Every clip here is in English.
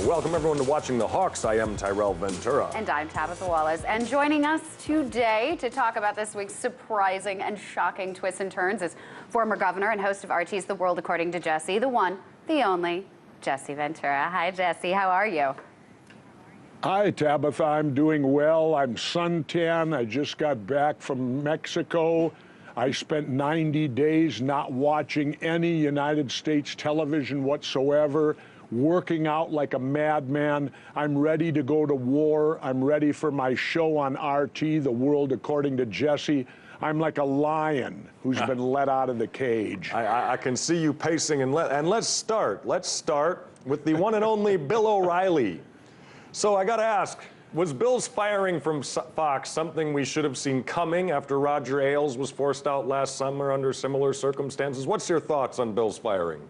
Welcome everyone to Watching the Hawks. I am Tyrell Ventura. And I'm Tabitha Wallace. And joining us today to talk about this week's surprising and shocking twists and turns is former governor and host of RT's The World According to Jesse, the one, the only, Jesse Ventura. Hi, Jesse. How are you? Hi, Tabitha. I'm doing well. I'm suntan. I just got back from Mexico. I spent 90 days not watching any United States television whatsoever, working out like a madman. I'm ready to go to war. I'm ready for my show on RT, The World According to Jesse. I'm like a lion who's been let out of the cage. I can see you pacing, and let's start. Let's start with the one and only Bill O'Reilly. So I got to ask, was Bill's firing from Fox something we should have seen coming after Roger Ailes was forced out last summer under similar circumstances? What's your thoughts on Bill's firing?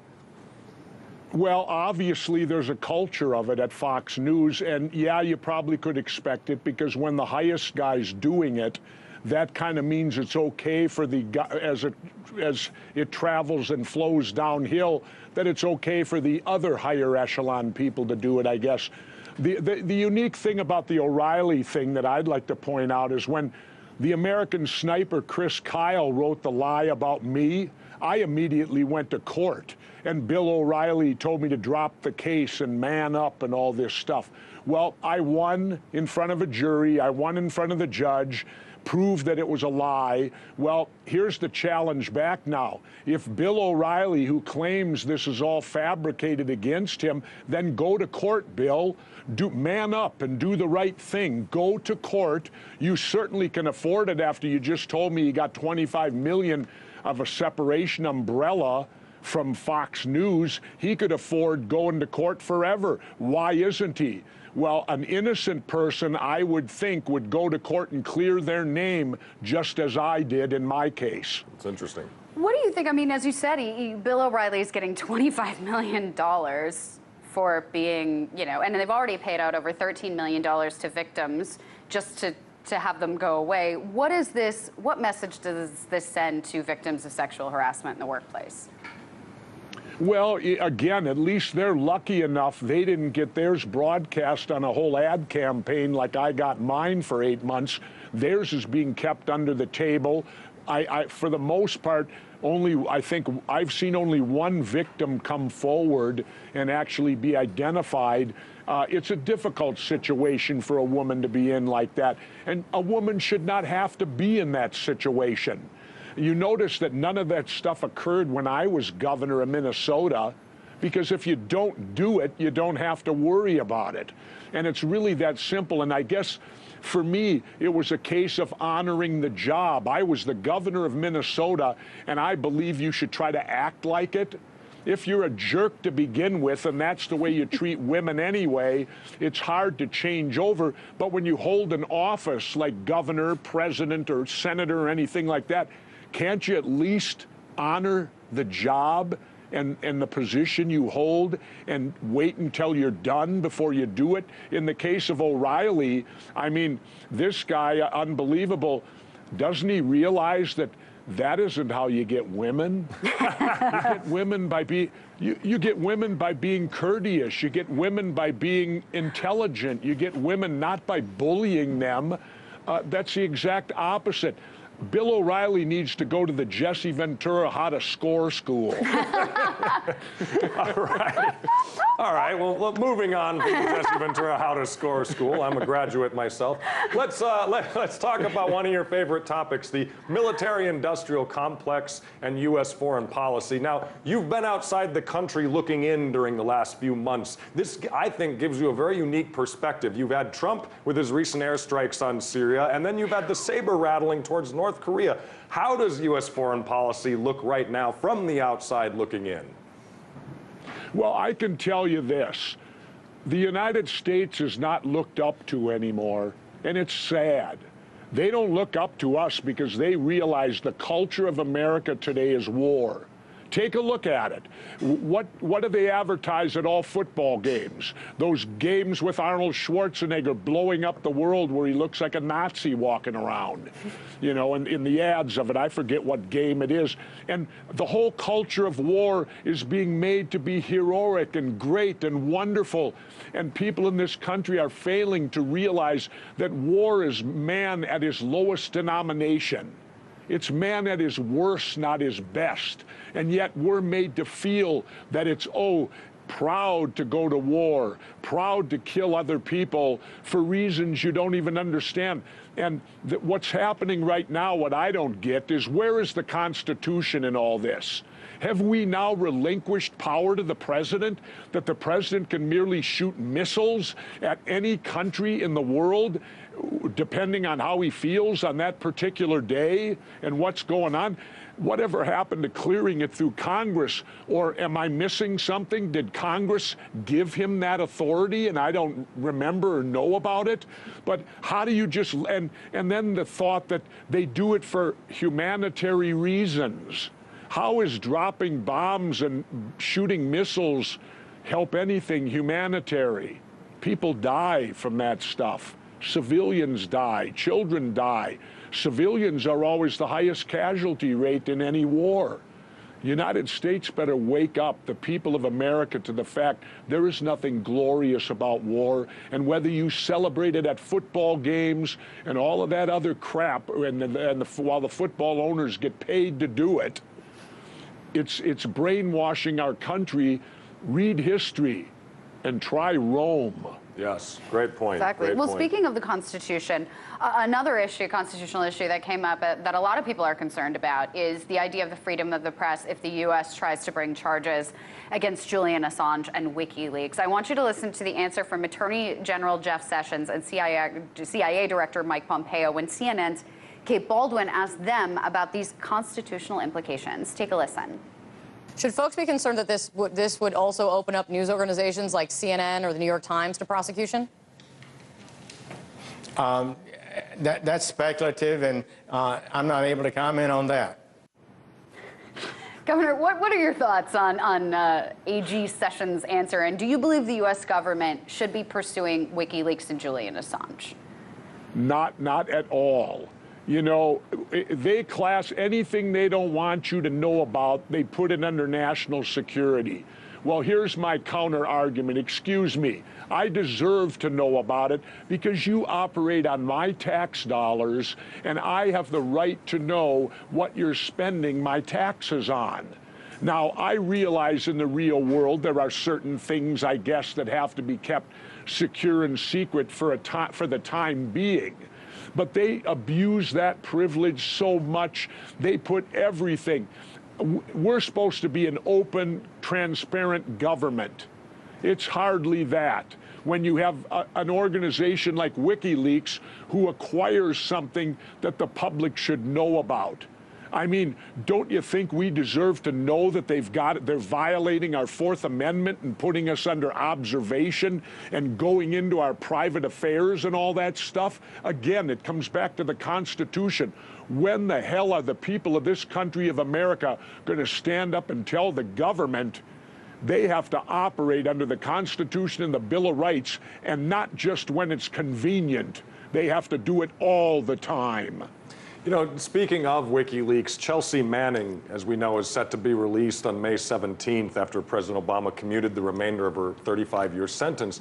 Well, obviously, there's a culture of it at Fox News, and yeah, you probably could expect it, because when the highest guy's doing it, that kind of means it's okay for the guy, as it travels and flows downhill, that it's okay for the other higher echelon people to do it, I guess. The unique thing about the O'Reilly thing that I'd like to point out is when the American sniper Chris Kyle wrote the lie about me, I immediately went to court, and Bill O'Reilly told me to drop the case and man up and all this stuff. Well, I won in front of a jury, I won in front of the judge, proved that it was a lie. Well, here's the challenge back now. If Bill O'Reilly, who claims this is all fabricated against him, then go to court, Bill. Man up and do the right thing. Go to court. You certainly can afford it after you just told me you got $25 million of a separation umbrella from Fox News. He could afford going to court forever. Why isn't he? Well, an innocent person, I would think, would go to court and clear their name, just as I did in my case. It's interesting. What do you think? I mean, as you said, Bill O'Reilly is getting $25 million for being, you know, and they've already paid out over $13 million to victims just to have them go away. What message does this send to victims of sexual harassment in the workplace? Well, again, at least they're lucky enough they didn't get theirs broadcast on a whole ad campaign like I got mine for 8 months. Theirs is being kept under the table. For the most part, I think I've seen only one victim come forward and actually be identified. It's a difficult situation for a woman to be in like that, and a woman should not have to be in that situation. You notice that none of that stuff occurred when I was governor of Minnesota, because if you don't do it, you don't have to worry about it. And it's really that simple. And I guess for me, it was a case of honoring the job. I was the governor of Minnesota, and I believe you should try to act like it. If you're a jerk to begin with, and that's the way you treat women anyway, it's hard to change over. But when you hold an office like governor, president, or senator, or anything like that, can't you at least honor the job and the position you hold and wait until you're done before you do it? In the case of O'Reilly, I mean, this guy, unbelievable. Doesn't he realize that that isn't how you get women? You get women by you get women by being courteous. You get women by being intelligent. You get women not by bullying them. That's the exact opposite. Bill O'Reilly needs to go to the Jesse Ventura How to Score School. All right. Well, moving on from the Jesse Ventura How to Score School. I'm a graduate myself. Let's talk about one of your favorite topics, the military-industrial complex and U.S. foreign policy. Now, you've been outside the country looking in during the last few months. This, I think, gives you a very unique perspective. You've had Trump with his recent airstrikes on Syria, and then you've had the saber rattling towards North Korea. How does U.S. foreign policy look right now from the outside looking in? Well, I can tell you this. The United States is not looked up to anymore, and it's sad. They don't look up to us because they realize the culture of America today is war. Take a look at it. What do they advertise at all football games? Those games with Arnold Schwarzenegger blowing up the world where he looks like a Nazi walking around, you know, and in the ads of it, I forget what game it is. And the whole culture of war is being made to be heroic and great and wonderful. And people in this country are failing to realize that war is man at his lowest denomination. It's man at his worst, not his best. And yet we're made to feel that it's, oh, proud to go to war, proud to kill other people for reasons you don't even understand. And what's happening right now, what I don't get, is where is the Constitution in all this? Have we now relinquished power to the president, that the president can merely shoot missiles at any country in the world, depending on how he feels on that particular day and what's going on? Whatever happened to clearing it through Congress? Or am I missing something? Did Congress give him that authority and I don't remember or know about it? But how do you just, and then the thought that they do it for humanitarian reasons. How is dropping bombs and shooting missiles help anything humanitarian? People die from that stuff. Civilians die, children die. Civilians are always the highest casualty rate in any war. The United States better wake up, the people of America, to the fact there is nothing glorious about war. And whether you celebrate it at football games and all of that other crap, while the football owners get paid to do it, it's brainwashing our country. Read history and try Rome. Yes, great point. Exactly. Great Well, point. speaking of the Constitution, another issue, constitutional issue that came up that a lot of people are concerned about is the idea of the freedom of the press if the U.S. tries to bring charges against Julian Assange and Wikileaks. I want you to listen to the answer from Attorney General Jeff Sessions and CIA Director Mike Pompeo when CNN's Kate Baldwin asked them about these constitutional implications. Take a listen. Should folks be concerned that this would also open up news organizations like CNN or the New York Times to prosecution? That's speculative, and I'm not able to comment on that. Governor, what are your thoughts on AG Sessions' answer? And do you believe the U.S. government should be pursuing WikiLeaks and Julian Assange? Not at all. You know, they class anything they don't want you to know about, they put it under national security. Well, here's my counter argument. Excuse me, I deserve to know about it because you operate on my tax dollars and I have the right to know what you're spending my taxes on. Now, I realize in the real world there are certain things, I guess, that have to be kept secure and secret for the time being. But they abuse that privilege so much, they put everything. We're supposed to be an open, transparent government. It's hardly that. When you have an organization like WikiLeaks who acquires something that the public should know about. I mean, don't you think we deserve to know that they're violating our Fourth Amendment and putting us under observation and going into our private affairs and all that stuff? Again, it comes back to the Constitution. When the hell are the people of this country of America going to stand up and tell the government they have to operate under the Constitution and the Bill of Rights, and not just when it's convenient? They have to do it all the time. You know, speaking of WikiLeaks, Chelsea Manning, as we know, is set to be released on May 17th after President Obama commuted the remainder of her 35-year sentence.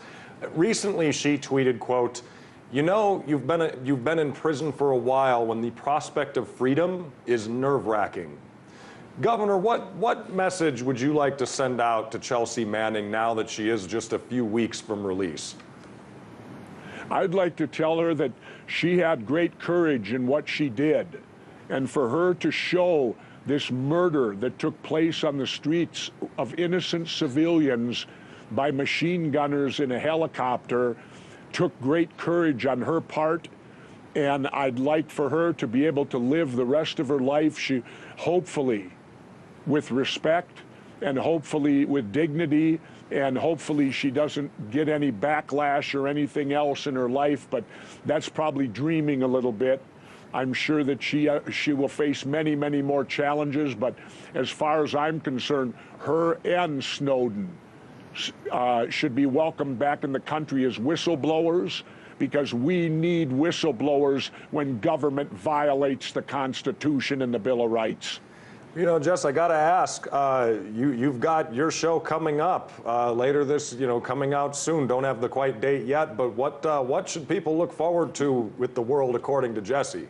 Recently, she tweeted, quote, "You know, you've been in prison for a while when the prospect of freedom is nerve-wracking." Governor, what message would you like to send out to Chelsea Manning now that she is just a few weeks from release? I'd like to tell her that she had great courage in what she did. And for her to show this murder that took place on the streets of innocent civilians by machine gunners in a helicopter took great courage on her part. And I'd like for her to be able to live the rest of her life, hopefully with respect and hopefully with dignity, and hopefully she doesn't get any backlash or anything else in her life, but that's probably dreaming a little bit. I'm sure that she will face many, many more challenges. But as far as I'm concerned, her and Snowden should be welcomed back in the country as whistleblowers, because we need whistleblowers when government violates the Constitution and the Bill of Rights. You know, Jess, I got to ask, you've got your show coming up later this, coming out soon. Don't have the quite date yet, but what should people look forward to with The World According to Jesse?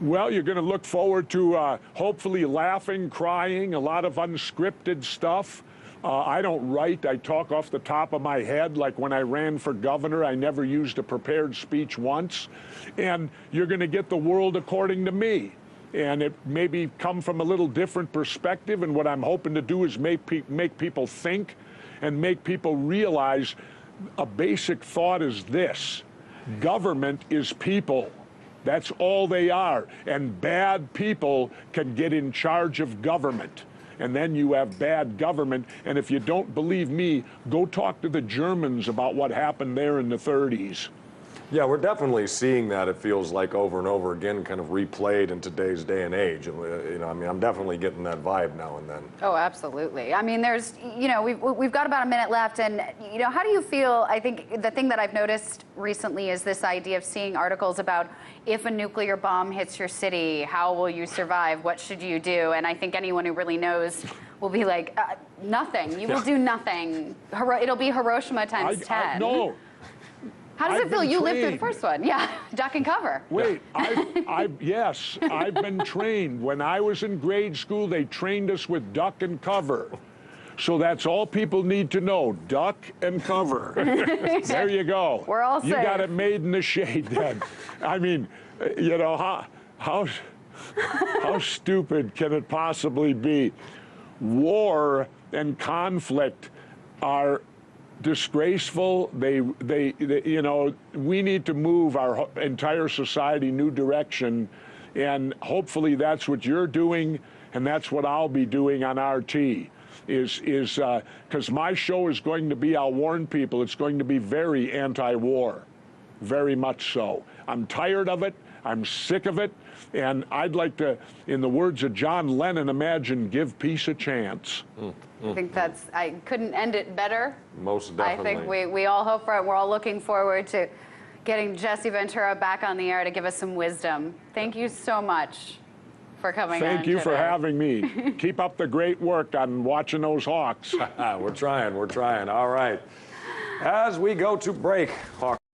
Well, you're going to look forward to hopefully laughing, crying, a lot of unscripted stuff. I don't write. I talk off the top of my head. Like when I ran for governor, I never used a prepared speech once. And you're going to get The World According to me. And it maybe come from a little different perspective. And what I'm hoping to do is make people think and make people realize a basic thought is this: government is people. That's all they are. And bad people can get in charge of government. And then you have bad government. And if you don't believe me, go talk to the Germans about what happened there in the 30s. Yeah, we're definitely seeing that, it feels like, over and over again, kind of replayed in today's day and age. I'm definitely getting that vibe now and then. Oh, absolutely. I mean, there's, we've got about a minute left, and, how do you feel? I think the thing that I've noticed recently is this idea of seeing articles about if a nuclear bomb hits your city, how will you survive? What should you do? And I think anyone who really knows will be like, nothing. You will do nothing. It'll be Hiroshima times 10. No. How does it feel? You lived through the first one. Yeah, duck and cover. Wait, yes, I've been trained. When I was in grade school, they trained us with duck and cover. So that's all people need to know, duck and cover. There you go. We're all safe. You got it made in the shade then. I mean, how stupid can it possibly be? War and conflict are disgraceful. We need to move our entire society new direction, and hopefully that's what you're doing, and that's what I'll be doing on RT. Is because my show is going to be, I'll warn people, it's going to be very anti-war, very much so. I'm tired of it. I'm sick of it, and I'd like to, in the words of John Lennon, imagine give peace a chance. I think I couldn't end it better. Most definitely. I think we all hope for it. We're all looking forward to getting Jesse Ventura back on the air to give us some wisdom. Thank you so much for coming on Thank you today. for having me. Keep up the great work on watching those Hawks. We're trying. All right. As we go to break, Hawk.